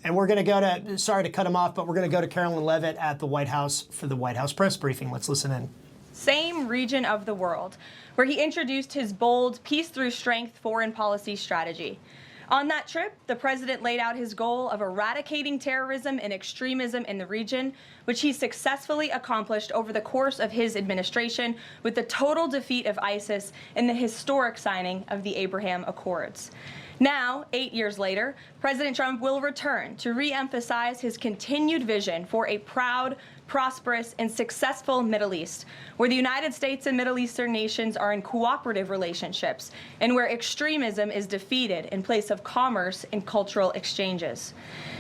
And we're going to go to, sorry to cut him off, but we're going to go to Karoline Leavitt at the White House for the White House press briefing. Let's listen in. Same region of the world, where he introduced his bold peace through strength foreign policy strategy. On that trip, the president laid out his goal of eradicating terrorism and extremism in the region, which he successfully accomplished over the course of his administration with the total defeat of ISIS and the historic signing of the Abraham Accords. Now, 8 years later, President Trump will return to re-emphasize his continued vision for a proud, prosperous, and successful Middle East, where the United States and Middle Eastern nations are in cooperative relationships, and where extremism is defeated in place of commerce and cultural exchanges.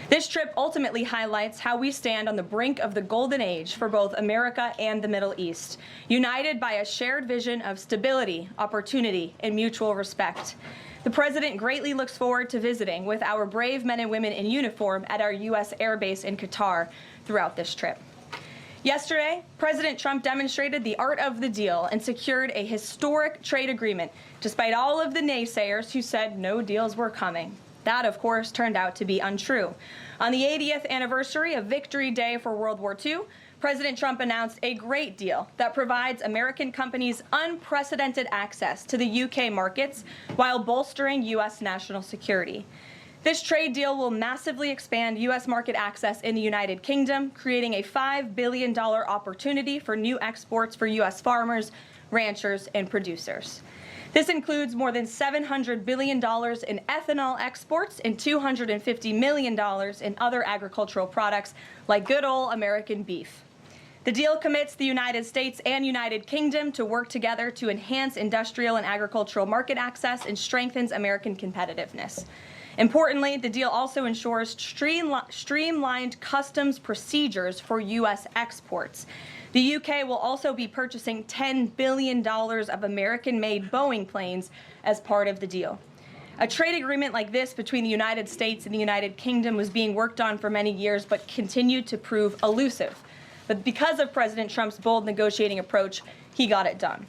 This trip ultimately highlights how we stand on the brink of the golden age for both America and the Middle East, united by a shared vision of stability, opportunity, and mutual respect. The president greatly looks forward to visiting with our brave men and women in uniform at our U.S. Air Base in Qatar throughout this trip. Yesterday, President Trump demonstrated the art of the deal and secured a historic trade agreement, despite all of the naysayers who said no deals were coming. That, of course, turned out to be untrue. On the 80th anniversary of Victory Day for World War II, President Trump announced a great deal that provides American companies unprecedented access to the UK markets while bolstering U.S. national security. This trade deal will massively expand U.S. market access in the United Kingdom, creating a $5 billion opportunity for new exports for U.S. farmers, ranchers, and producers. This includes more than $700 billion in ethanol exports and $250 million in other agricultural products like good old American beef. The deal commits the United States and United Kingdom to work together to enhance industrial and agricultural market access and strengthens American competitiveness. Importantly, the deal also ensures streamlined customs procedures for U.S. exports. The UK will also be purchasing $10 billion of American-made Boeing planes as part of the deal. A trade agreement like this between the United States and the United Kingdom was being worked on for many years, but continued to prove elusive. But because of President Trump's bold negotiating approach, he got it done.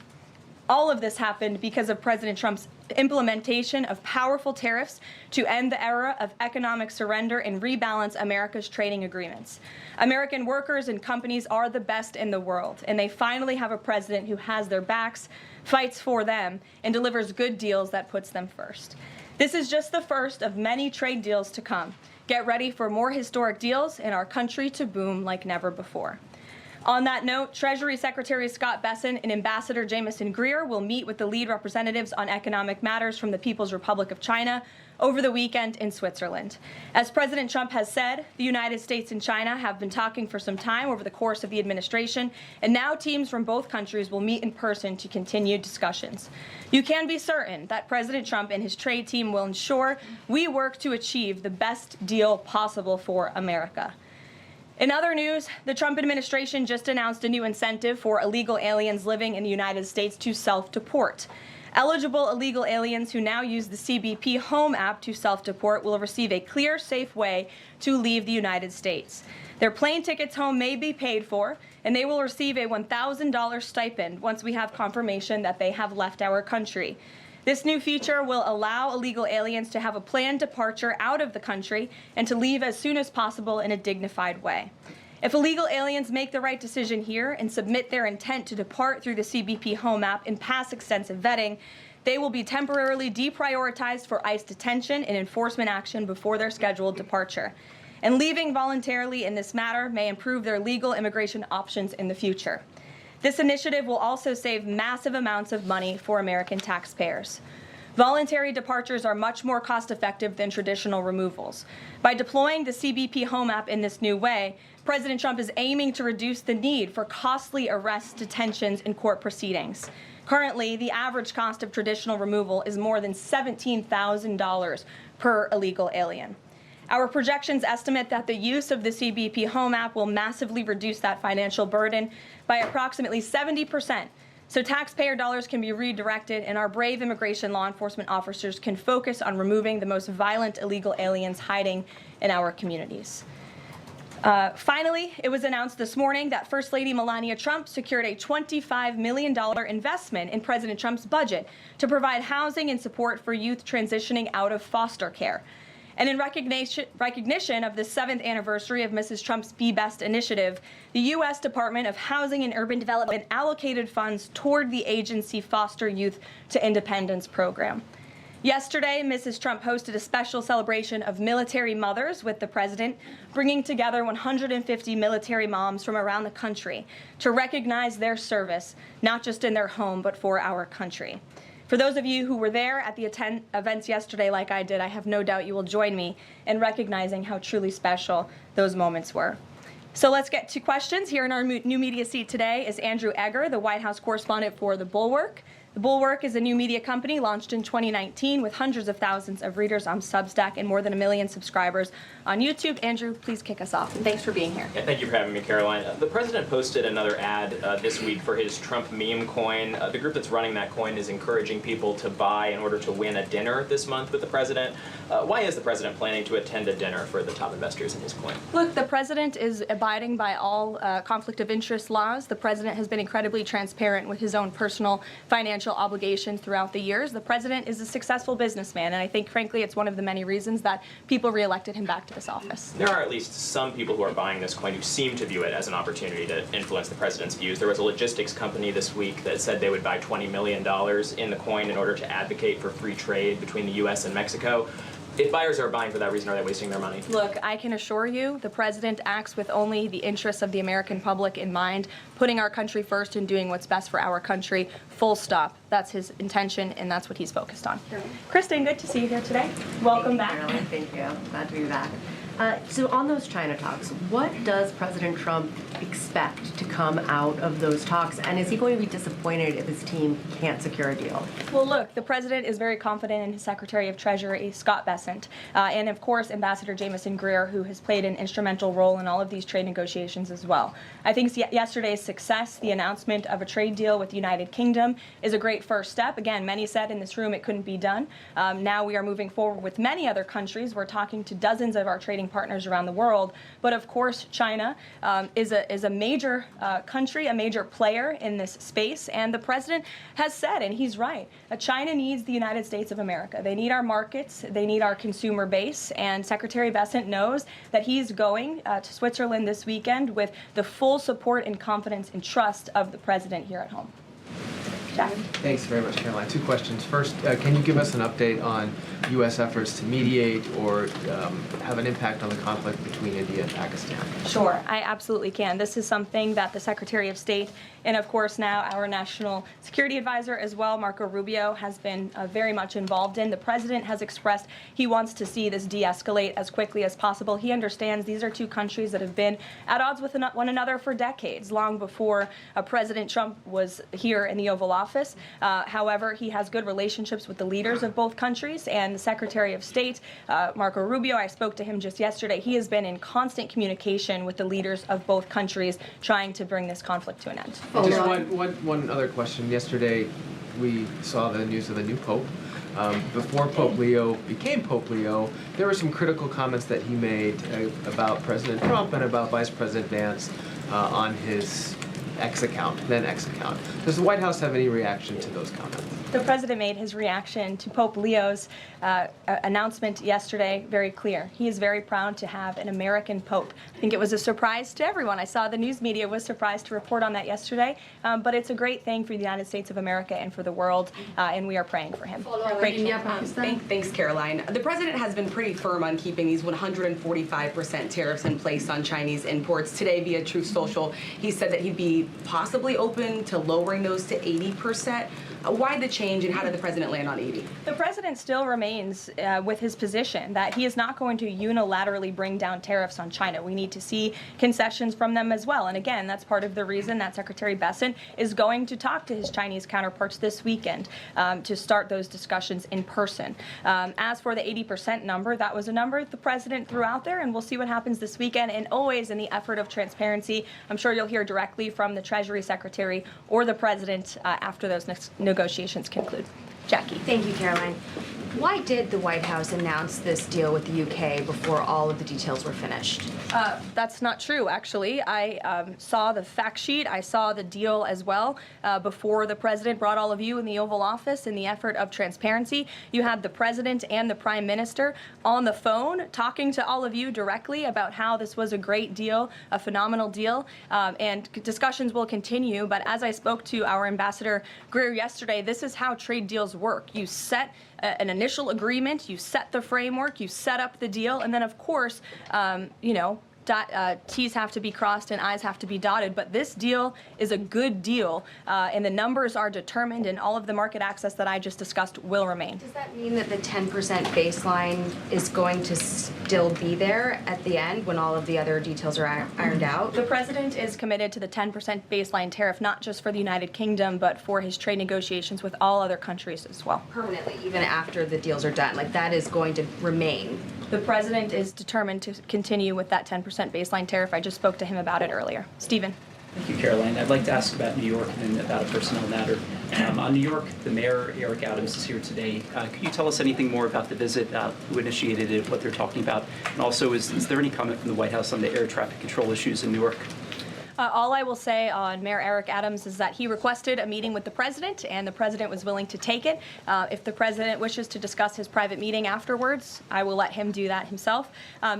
All of this happened because of President Trump's implementation of powerful tariffs to end the era of economic surrender and rebalance America's trading agreements. American workers and companies are the best in the world, and they finally have a president who has their backs, fights for them, and delivers good deals that puts them first. This is just the first of many trade deals to come. Get ready for more historic deals and our country to boom like never before. On that note, Treasury Secretary Scott Bessent and Ambassador Jamieson Greer will meet with the lead representatives on economic matters from the People's Republic of China over the weekend in Switzerland. As President Trump has said, the United States and China have been talking for some time over the course of the administration, and now teams from both countries will meet in person to continue discussions. You can be certain that President Trump and his trade team will ensure we work to achieve the best deal possible for America. In other news, the Trump administration just announced a new incentive for illegal aliens living in the United States to self-deport. Eligible illegal aliens who now use the CBP Home app to self-deport will receive a clear, safe way to leave the United States. Their plane tickets home may be paid for, and they will receive a $1,000 stipend once we have confirmation that they have left our country. This new feature will allow illegal aliens to have a planned departure out of the country and to leave as soon as possible in a dignified way. If illegal aliens make the right decision here and submit their intent to depart through the CBP Home app and pass extensive vetting, they will be temporarily deprioritized for ICE detention and enforcement action before their scheduled departure. And leaving voluntarily in this matter may improve their legal immigration options in the future. This initiative will also save massive amounts of money for American taxpayers. Voluntary departures are much more cost-effective than traditional removals. By deploying the CBP Home app in this new way, President Trump is aiming to reduce the need for costly arrests, detentions, and court proceedings. Currently, the average cost of traditional removal is more than $17,000 per illegal alien. Our projections estimate that the use of the CBP Home app will massively reduce that financial burden by approximately 70%, so taxpayer dollars can be redirected and our brave immigration law enforcement officers can focus on removing the most violent illegal aliens hiding in our communities. Finally, it was announced this morning that First Lady Melania Trump secured a $25 million investment in President Trump's budget to provide housing and support for youth transitioning out of foster care. And in recognition of the 7th anniversary of Mrs. Trump's Be Best initiative, the U.S. Department of Housing and Urban Development allocated funds toward the agency Foster Youth to Independence program. Yesterday, Mrs. Trump hosted a special celebration of military mothers with the president, bringing together 150 military moms from around the country to recognize their service, not just in their home, but for our country. For those of you who were there at the events yesterday like I did, I have no doubt you will join me in recognizing how truly special those moments were. So let's get to questions. Here in our new media seat today is Andrew Egger, the White House correspondent for The Bulwark. The Bulwark is a new media company launched in 2019 with hundreds of thousands of readers on Substack and more than 1 million subscribers on YouTube. Andrew, please kick us off. And thanks for being here. Yeah, thank you for having me, Caroline. The president posted another ad this week for his Trump meme coin. The group that's running that coin is encouraging people to buy in order to win a dinner this month with the president. Why is the president planning to attend a dinner for the top investors in his coin? Look, the president is abiding by all conflict of interest laws. The president has been incredibly transparent with his own personal financial obligations throughout the years. The president is a successful businessman, and I think, frankly, it's one of the many reasons that people reelected him back to this office. There are at least some people who are buying this coin who seem to view it as an opportunity to influence the president's views. There was a logistics company this week that said they would buy $20 million in the coin in order to advocate for free trade between the U.S. and Mexico. If buyers are buying for that reason, are they wasting their money? Look, I can assure you the president acts with only the interests of the American public in mind, putting our country first and doing what's best for our country, full stop. That's his intention, and that's what he's focused on. Kristen, good to see you here today. Welcome back. Caroline, thank you. Glad to be back. So on those China talks, what does President Trump expect to come out of those talks? And is he going to be disappointed if his team can't secure a deal? Well, look, the president is very confident in his Secretary of Treasury, Scott Bessent, and of course, Ambassador Jamieson Greer, who has played an instrumental role in all of these trade negotiations as well. I think yesterday's success, the announcement of a trade deal with the United Kingdom, is a great first step. Again, many said in this room it couldn't be done. Now we are moving forward with many other countries. We're talking to dozens of our trading partners around the world. But of course, China is a major country, a major player in this space. And the president has said, and he's right, China needs the United States of America. They need our markets. They need our consumer base. And Secretary Bessent knows that he's going to Switzerland this weekend with the full support and confidence and trust of the president here at home. Jack. Thanks very much, Caroline. 2 questions. First, can you give us an update on U.S. efforts to mediate or have an impact on the conflict between India and Pakistan? Sure, I absolutely can. This is something that the Secretary of State and, of course, now our National Security Advisor as well, Marco Rubio, has been very much involved in. The president has expressed he wants to see this de-escalate as quickly as possible. He understands these are 2 countries that have been at odds with one another for decades, long before President Trump was here in the Oval Office. However, he has good relationships with the leaders of both countries, and the Secretary of State, Marco Rubio, I spoke to him just yesterday. He has been in constant communication with the leaders of both countries, trying to bring this conflict to an end. Just one other question. Yesterday, we saw the news of the new Pope. Before Pope Leo became Pope Leo, there were some critical comments that he made about President Trump and about Vice President Vance on his then X account. Does the White House have any reaction to those comments? The president made his reaction to Pope Leo's announcement yesterday very clear. He is very proud to have an American Pope. I think it was a surprise to everyone. I saw the news media was surprised to report on that yesterday, but it's a great thing for the United States of America and for the world, and we are praying for him. Thanks, Caroline. The president has been pretty firm on keeping these 145% tariffs in place on Chinese imports. Today, via Truth Social, he said that he'd be possibly open to lowering those to 80%. Why the change, and how did the president land on 80? The president still remains with his position that he is not going to unilaterally bring down tariffs on China. We need to see concessions from them as well. And again, that's part of the reason that Secretary Bessent is going to talk to his Chinese counterparts this weekend to start those discussions in person. As for the 80% number, that was a number the president threw out there, and we'll see what happens this weekend. And always in the effort of transparency, I'm sure you'll hear directly from the Treasury Secretary or the president after those negotiations conclude. Jackie. Thank you, Caroline. Why did the White House announce this deal with the UK before all of the details were finished? That's not true, actually. I saw the fact sheet. I saw the deal as well before the president brought all of you in the Oval Office in the effort of transparency. You had the president and the prime minister on the phone talking to all of you directly about how this was a great deal, a phenomenal deal, and discussions will continue. But as I spoke to our ambassador Greer yesterday, this is how trade deals work. You set an initial agreement, you set the framework, you set up the deal, and then of course, T's have to be crossed and I's have to be dotted, but this deal is a good deal, and the numbers are determined, and all of the market access that I just discussed will remain. Does that mean that the 10% baseline is going to still be there at the end when all of the other details are ironed out? The president is committed to the 10% baseline tariff, not just for the United Kingdom, but for his trade negotiations with all other countries as well. Permanently, even after the deals are done, like that is going to remain. The president is determined to continue with that 10% baseline tariff. I just spoke to him about it earlier. Stephen. Thank you, Karoline. I'd like to ask about New York and about a personnel matter. On New York, the mayor, Eric Adams, is here today. Could you tell us anything more about the visit, who initiated it, what they're talking about? And also, is there any comment from the White House on the air traffic control issues in New York? All I will say on Mayor Eric Adams is that he requested a meeting with the president, and the president was willing to take it. If the president wishes to discuss his private meeting afterwards, I will let him do that himself.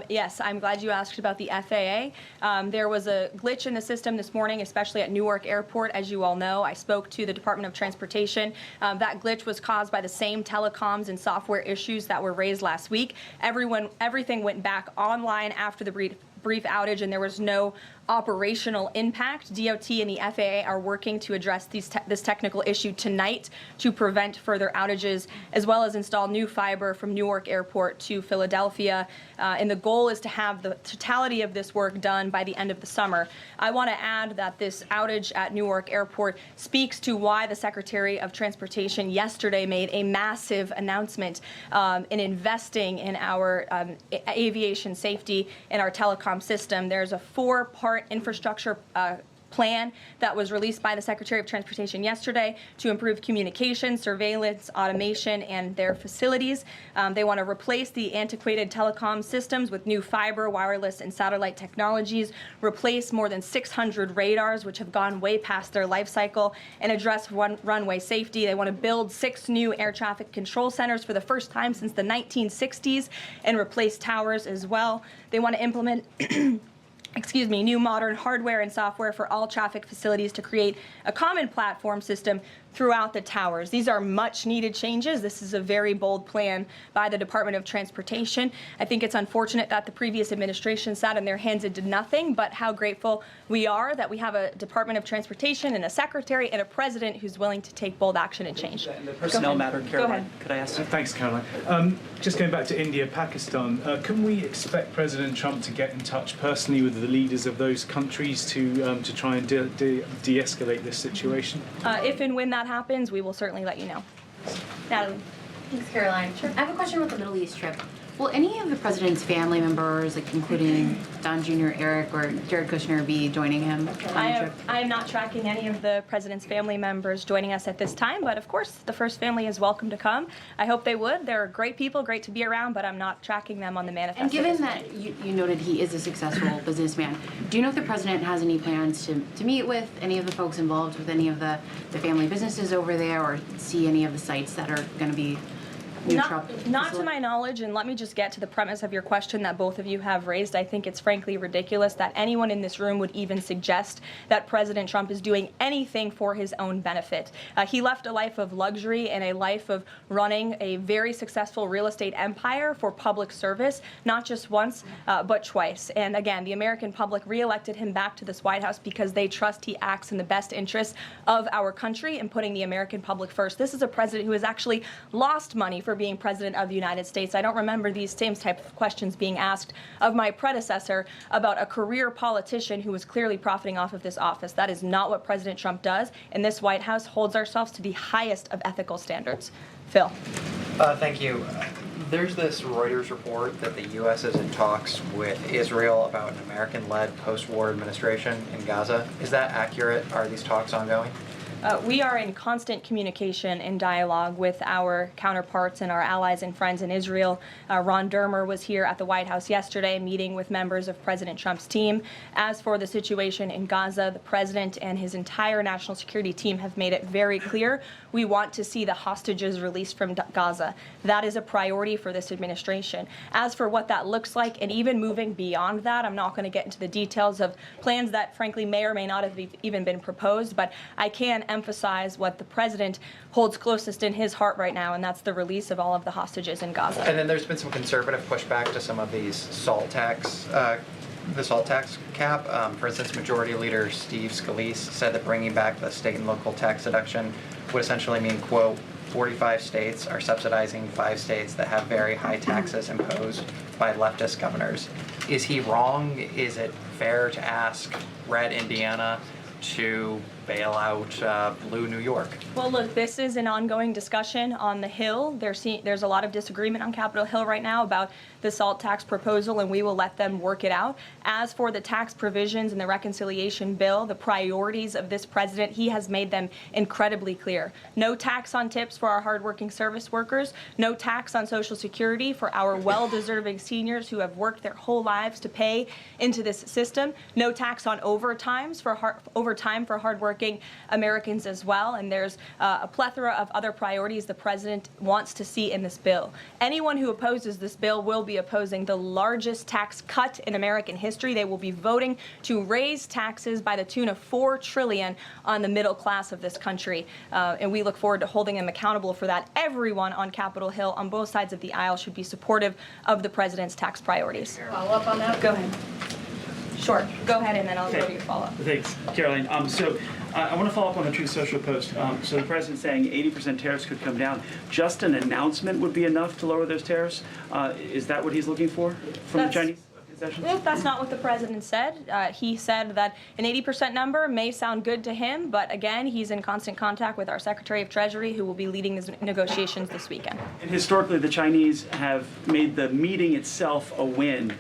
Yes, I'm glad you asked about the FAA. There was a glitch in the system this morning, especially at Newark Airport. As you all know, I spoke to the Department of Transportation. That glitch was caused by the same telecoms and software issues that were raised last week. Everything went back online after the brief outage, and there was no operational impact. DOT and the FAA are working to address this technical issue tonight to prevent further outages, as well as install new fiber from Newark Airport to Philadelphia. And the goal is to have the totality of this work done by the end of the summer. I want to add that this outage at Newark Airport speaks to why the Secretary of Transportation yesterday made a massive announcement in investing in our aviation safety and our telecom system. There's a 4-part infrastructure plan that was released by the Secretary of Transportation yesterday to improve communication, surveillance, automation, and their facilities. They want to replace the antiquated telecom systems with new fiber, wireless, and satellite technologies, replace more than 600 radars, which have gone way past their life cycle, and address runway safety. They want to build 6 new air traffic control centers for the first time since the 1960s and replace towers as well. They want to implement new modern hardware and software for all traffic facilities to create a common platform system throughout the towers. These are much needed changes. This is a very bold plan by the Department of Transportation. I think it's unfortunate that the previous administration sat in their hands and did nothing, but how grateful we are that we have a Department of Transportation and a secretary and a president who's willing to take bold action and change. And the personnel matter, Go ahead. Karoline, could I ask? Thanks, Caroline. Just going back to India, Pakistan, can we expect President Trump to get in touch personally with the leaders of those countries to try and de-escalate this situation? If and when that happens, we will certainly let you know. Natalie. Thanks, Caroline. Sure. I have a question about the Middle East trip. Will any of the president's family members, like including Don Jr., Eric, or Jared Kushner, be joining him on the trip? I am not tracking any of the president's family members joining us at this time, but of course, the first family is welcome to come. I hope they would. They're great people, great to be around, but I'm not tracking them on the manifest. And given that you noted he is a successful businessman, do you know if the president has any plans to meet with any of the folks involved with any of the family businesses over there, or see any of the sites that are going to be Not to my knowledge, and let me just get to the premise of your question that both of you have raised. I think it's frankly ridiculous that anyone in this room would even suggest that President Trump is doing anything for his own benefit. He left a life of luxury and a life of running a very successful real estate empire for public service, not just once, but twice. And again, the American public reelected him back to this White House because they trust he acts in the best interests of our country and putting the American public first. This is a president who has actually lost money for being president of the United States. I don't remember these same type of questions being asked of my predecessor about a career politician who was clearly profiting off of this office. That is not what President Trump does, and this White House holds ourselves to the highest of ethical standards. Phil. Thank you. There's this Reuters report that the U.S. is in talks with Israel about an American-led post-war administration in Gaza. Is that accurate? Are these talks ongoing? We are in constant communication and dialogue with our counterparts and our allies and friends in Israel. Ron Dermer was here at the White House yesterday meeting with members of President Trump's team. As for the situation in Gaza, the president and his entire national security team have made it very clear we want to see the hostages released from Gaza. That is a priority for this administration. As for what that looks like, and even moving beyond that, I'm not going to get into the details of plans that frankly may or may not have even been proposed, but I can emphasize what the president holds closest in his heart right now, and that's the release of all of the hostages in Gaza. And then there's been some conservative pushback to some of these salt tax, the salt tax cap. For instance, Majority Leader Steve Scalise said that bringing back the state and local tax deduction would essentially mean, quote, 45 states are subsidizing 5 states that have very high taxes imposed by leftist governors. Is he wrong? Is it fair to ask red Indiana to bail out blue New York? Well, look, this is an ongoing discussion on the Hill. There's a lot of disagreement on Capitol Hill right now about the SALT tax proposal, and we will let them work it out. As for the tax provisions in the reconciliation bill, the priorities of this president, he has made them incredibly clear. No tax on tips for our hardworking service workers, no tax on Social Security for our well-deserving seniors who have worked their whole lives to pay into this system, no tax on overtime for hardworking Americans as well, and there's a plethora of other priorities the president wants to see in this bill. Anyone who opposes this bill will be opposing the largest tax cut in American history. They will be voting to raise taxes by the tune of $4 trillion on the middle class of this country, and we look forward to holding them accountable for that. Everyone on Capitol Hill on both sides of the aisle should be supportive of the president's tax priorities. Follow up on that? Go ahead. Sure. Go ahead, and then I'll go to your follow-up. Thanks, Karoline. I want to follow up on the Truth Social post. So the president saying 80% tariffs could come down. Just an announcement would be enough to lower those tariffs? Is that what he's looking for from the Chinese concessions? Well, that's not what the president said. He said that an 80% number may sound good to him, but again, he's in constant contact with our Secretary of Treasury, who will be leading these negotiations this weekend. And historically, the Chinese have made the meeting itself a win.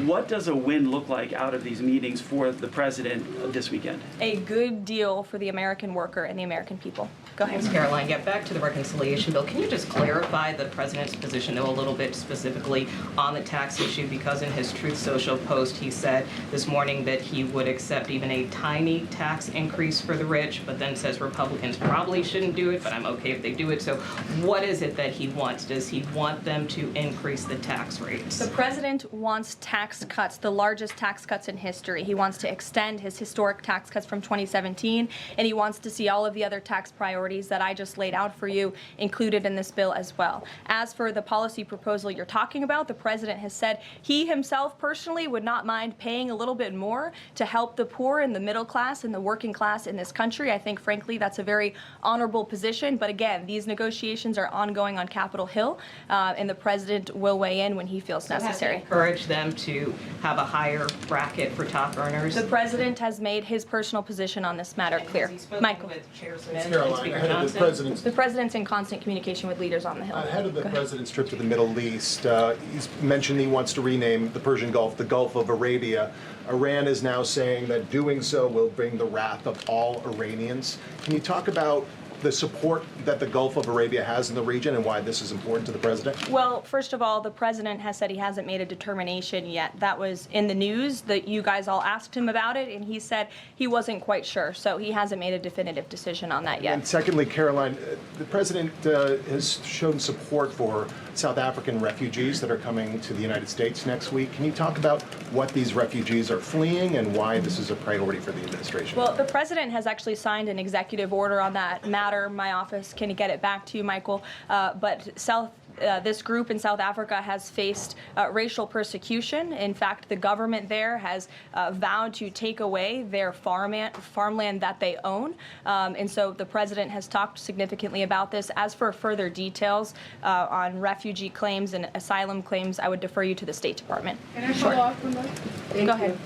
What does a win look like out of these meetings for the president this weekend? A good deal for the American worker and the American people. Go ahead. Thanks, Caroline. Yeah, back to the reconciliation bill. Can you just clarify the president's position, though, a little bit specifically on the tax issue? Because in his Truth Social post, he said this morning that he would accept even a tiny tax increase for the rich, but then says Republicans probably shouldn't do it, but I'm okay if they do it. So what is it that he wants? Does he want them to increase the tax rates? The president wants tax cuts, the largest tax cuts in history. He wants to extend his historic tax cuts from 2017, and he wants to see all of the other tax priorities that I just laid out for you included in this bill as well. As for the policy proposal you're talking about, the president has said he himself personally would not mind paying a little bit more to help the poor and the middle class and the working class in this country. I think, frankly, that's a very honorable position. But again, these negotiations are ongoing on Capitol Hill, and the president will weigh in when he feels necessary. Encourage them to have a higher bracket for top earners? The president has made his personal position on this matter clear. Michael. The president's in constant communication with leaders on the Hill. Ahead of the president's trip to the Middle East, he's mentioned he wants to rename the Persian Gulf the Gulf of Arabia. Iran is now saying that doing so will bring the wrath of all Iranians. Can you talk about the support that the Gulf of Arabia has in the region and why this is important to the president? Well, first of all, the president has said he hasn't made a determination yet. That was in the news that you guys all asked him about it, and he said he wasn't quite sure. So he hasn't made a definitive decision on that yet. And secondly, Caroline, the president has shown support for South African refugees that are coming to the United States next week. Can you talk about what these refugees are fleeing and why this is a priority for the administration? Well, the president has actually signed an executive order on that matter. My office can get it back to you, Michael. But this group in South Africa has faced racial persecution. In fact, the government there has vowed to take away their farmland that they own. And so the president has talked significantly about this. As for further details on refugee claims and asylum claims, I would defer you to the State Department. Can I follow up on that? Go ahead.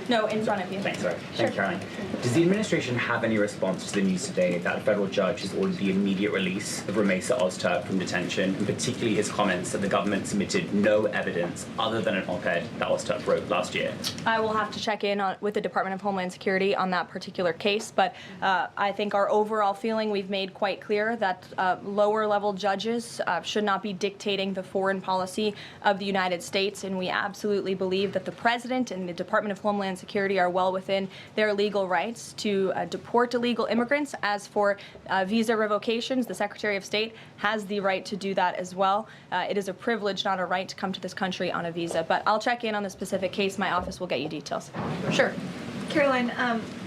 No, in front of you. Thanks, sorry. Thanks, Caroline. Does the administration have any response to the news today that a federal judge has ordered the immediate release of Ramesa Ozturk from detention, and particularly his comments that the government submitted no evidence other than an op-ed that Ozturk wrote last year? I will have to check in with the Department of Homeland Security on that particular case, but I think our overall feeling, we've made quite clear that lower level judges should not be dictating the foreign policy of the United States, and we absolutely believe that the President and the Department of Homeland Security are well within their legal rights to deport illegal immigrants. As for visa revocations, the Secretary of State has the right to do that as well. It is a privilege, not a right, to come to this country on a visa, but I'll check in on the specific case. My office will get you details. Sure. Caroline,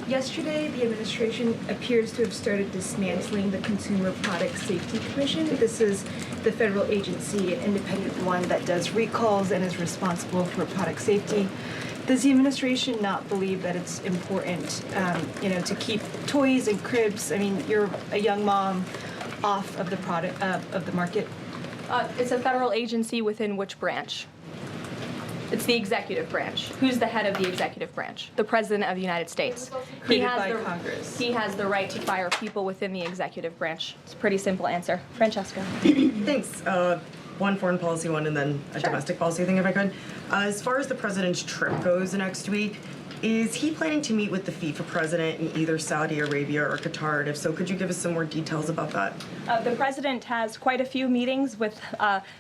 yesterday the administration appears to have started dismantling the Consumer Product Safety Commission. This is the federal agency, an independent one that does recalls and is responsible for product safety. Does the administration not believe that it's important, to keep toys and cribs? I mean, you're a young mom, off of the product of the market. It's a federal agency within which branch? It's the executive branch. Who's the head of the executive branch? The President of the United States. Created by Congress. He has the right to fire people within the executive branch. It's a pretty simple answer. Francesca. Thanks. One foreign policy one and then a domestic policy thing, if I could. As far as the president's trip goes next week, is he planning to meet with the FIFA president in either Saudi Arabia or Qatar? And if so, could you give us some more details about that? The president has quite a few meetings with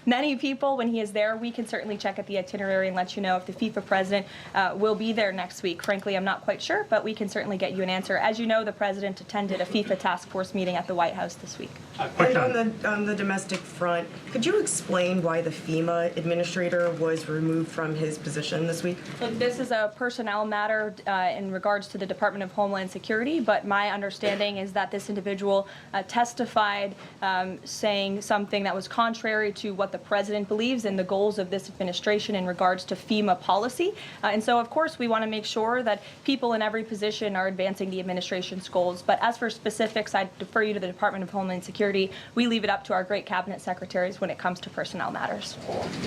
many people when he is there. We can certainly check at the itinerary and let you know if the FIFA president will be there next week. Frankly, I'm not quite sure, but we can certainly get you an answer. As you know, the president attended a FIFA task force meeting at the White House this week. And on the domestic front, could you explain why the FEMA administrator was removed from his position this week? Look, this is a personnel matter in regards to the Department of Homeland Security, but my understanding is that this individual testified saying something that was contrary to what the president believes and the goals of this administration in regards to FEMA policy. And so, of course, we want to make sure that people in every position are advancing the administration's goals. But as for specifics, I defer you to the Department of Homeland Security. We leave it up to our great cabinet secretaries when it comes to personnel matters.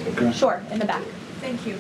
Okay. Sure, in the back. Thank you.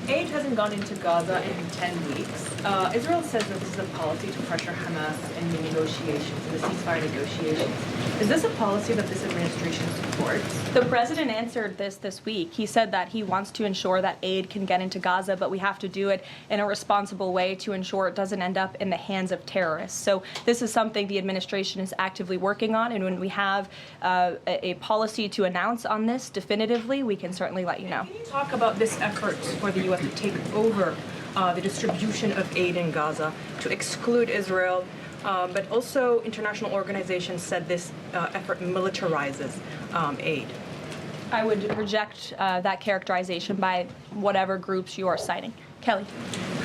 Aid hasn't gone into Gaza in 10 weeks. Israel says that this is a policy to pressure Hamas in the negotiations, in the ceasefire negotiations. Is this a policy that this administration supports? The president answered this week. He said that he wants to ensure that aid can get into Gaza, but we have to do it in a responsible way to ensure it doesn't end up in the hands of terrorists. So this is something the administration is actively working on, and when we have a policy to announce on this definitively, we can certainly let you know. Can you talk about this effort for the U.S. to take over the distribution of aid in Gaza, to exclude Israel, but also international organizations said this effort militarizes aid? I would reject that characterization by whatever groups you are citing. Kelly.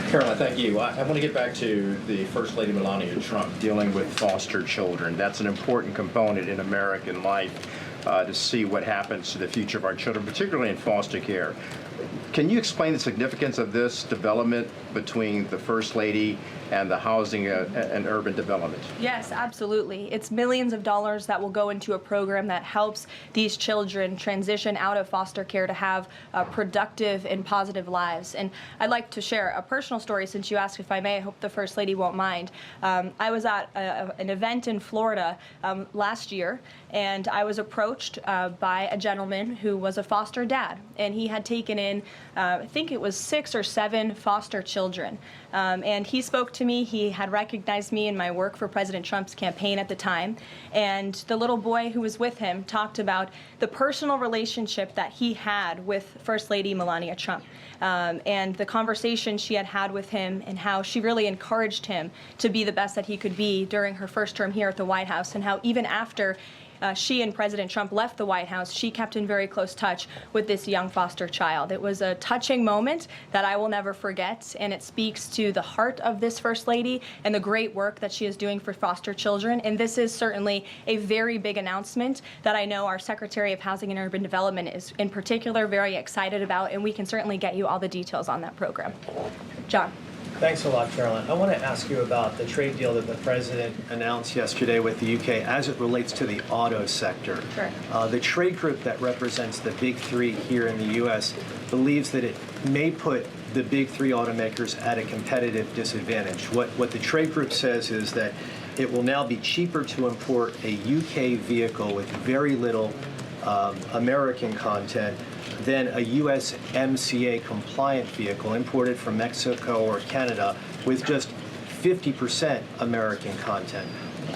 Caroline, thank you. I want to get back to the First Lady Melania Trump dealing with foster children. That's an important component in American life to see what happens to the future of our children, particularly in foster care. Can you explain the significance of this development between the First Lady and the Housing and Urban Development? Yes, absolutely. It's millions of dollars that will go into a program that helps these children transition out of foster care to have productive and positive lives. And I'd like to share a personal story since you asked if I may. I hope the First Lady won't mind. I was at an event in Florida last year, and I was approached by a gentleman who was a foster dad, and he had taken in I think it was 6 or 7 foster children. And he spoke to me. He had recognized me in my work for President Trump's campaign at the time. And the little boy who was with him talked about the personal relationship that he had with First Lady Melania Trump. And the conversation she had with him and how she really encouraged him to be the best that he could be during her first term here at the White House, and how even after she and President Trump left the White House, she kept in very close touch with this young foster child. It was a touching moment that I will never forget, and it speaks to the heart of this First Lady and the great work that she is doing for foster children. And this is certainly a very big announcement that I know our Secretary of Housing and Urban Development is in particular very excited about, and we can certainly get you all the details on that program. John. Thanks a lot, Caroline. I want to ask you about the trade deal that the president announced yesterday with the UK as it relates to the auto sector. Sure. The trade group that represents the big three here in the U.S. believes that it may put the big three automakers at a competitive disadvantage. What the trade group says is that it will now be cheaper to import a UK vehicle with very little American content than a USMCA compliant vehicle imported from Mexico or Canada with just 50% American content.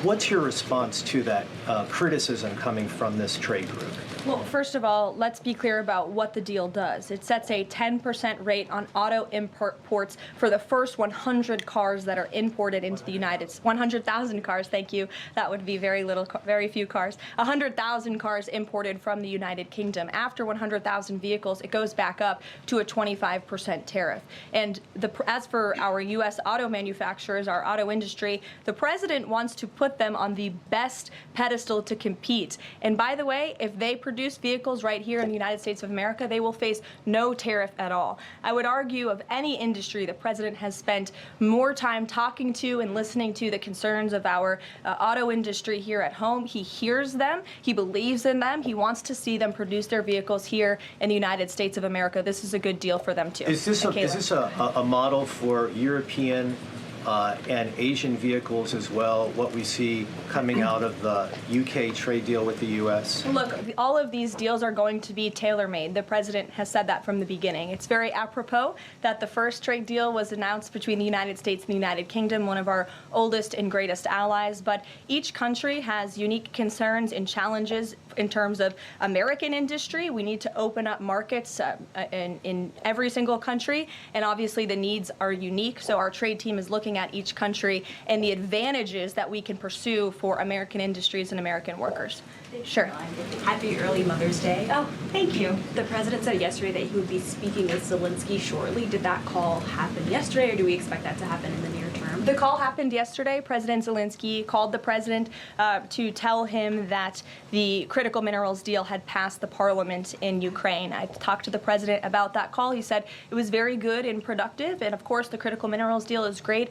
What's your response to that criticism coming from this trade group? Well, first of all, let's be clear about what the deal does. It sets a 10% rate on auto imports for the first 100 cars that are imported into the United States. 100,000 cars, thank you. That would be very few cars. 100,000 cars imported from the United Kingdom. After 100,000 vehicles, it goes back up to a 25% tariff. And as for our U.S. auto manufacturers, our auto industry, the president wants to put them on the best pedestal to compete. And by the way, if they produce vehicles right here in the United States of America, they will face no tariff at all. I would argue of any industry, the president has spent more time talking to and listening to the concerns of our auto industry here at home. He hears them, he believes in them, he wants to see them produce their vehicles here in the United States of America. This is a good deal for them too. Is this a model for European and Asian vehicles as well, what we see coming out of the UK trade deal with the US? Look, all of these deals are going to be tailor-made. The president has said that from the beginning. It's very apropos that the first trade deal was announced between the United States and the United Kingdom, one of our oldest and greatest allies, but each country has unique concerns and challenges in terms of American industry. We need to open up markets in every single country, and obviously the needs are unique, so our trade team is looking at each country and the advantages that we can pursue for American industries and American workers. Sure. Happy early Mother's Day. Oh, thank you. The president said yesterday that he would be speaking with Zelensky shortly. Did that call happen yesterday, or do we expect that to happen in the near term? The call happened yesterday. President Zelensky called the president to tell him that the critical minerals deal had passed the parliament in Ukraine. I talked to the president about that call. He said it was very good and productive, and of course the critical minerals deal is great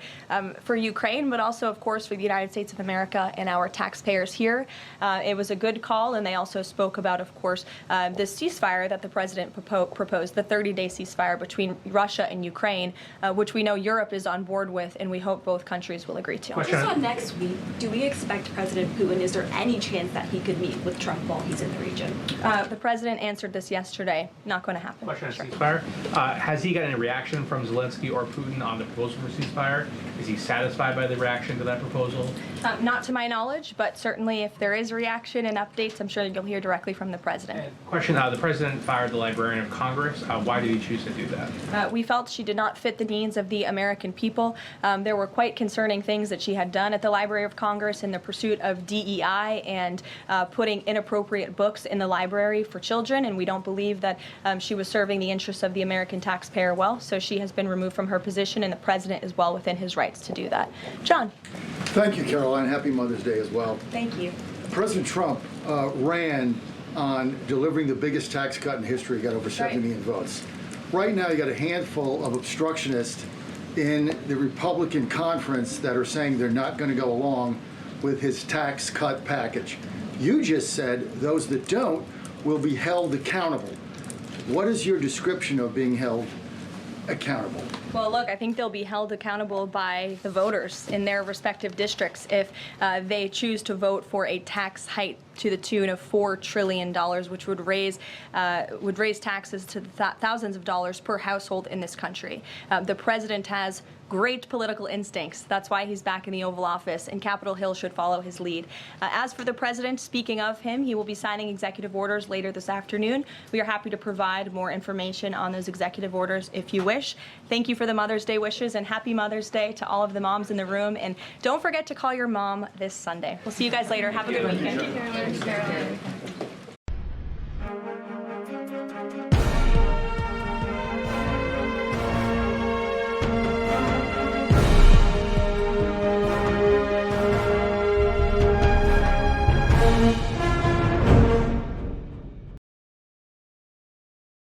for Ukraine, but also of course for the United States of America and our taxpayers here. It was a good call, and they also spoke about, of course, this ceasefire that the president proposed, the 30-day ceasefire between Russia and Ukraine, which we know Europe is on board with, and we hope both countries will agree to. Just on next week, do we expect President Putin, is there any chance that he could meet with Trump while he's in the region? The president answered this yesterday. Not going to happen. Question on ceasefire. Has he got any reaction from Zelensky or Putin on the proposal for ceasefire? Is he satisfied by the reaction to that proposal? Not to my knowledge, but certainly if there is a reaction and updates, I'm sure you'll hear directly from the president. Question, the president fired the Librarian of Congress. Why did he choose to do that? We felt she did not fit the needs of the American people. There were quite concerning things that she had done at the Library of Congress in the pursuit of DEI and putting inappropriate books in the library for children, and we don't believe that she was serving the interests of the American taxpayer well, so she has been removed from her position, and the president is well within his rights to do that. John. Thank you, Caroline. Happy Mother's Day as well. Thank you. President Trump ran on delivering the biggest tax cut in history, got over 7 million votes. Right now, you got a handful of obstructionists in the Republican conference that are saying they're not going to go along with his tax cut package. You just said those that don't will be held accountable. What is your description of being held accountable? Well, look, I think they'll be held accountable by the voters in their respective districts if they choose to vote for a tax hike to the tune of $4 trillion, which would raise taxes to thousands of dollars per household in this country. The president has great political instincts. That's why he's back in the Oval Office, and Capitol Hill should follow his lead. As for the president, speaking of him, he will be signing executive orders later this afternoon. We are happy to provide more information on those executive orders if you wish. Thank you for the Mother's Day wishes, and happy Mother's Day to all of the moms in the room. And don't forget to call your mom this Sunday. We'll see you guys later. Have a good weekend. Thank you, Caroline.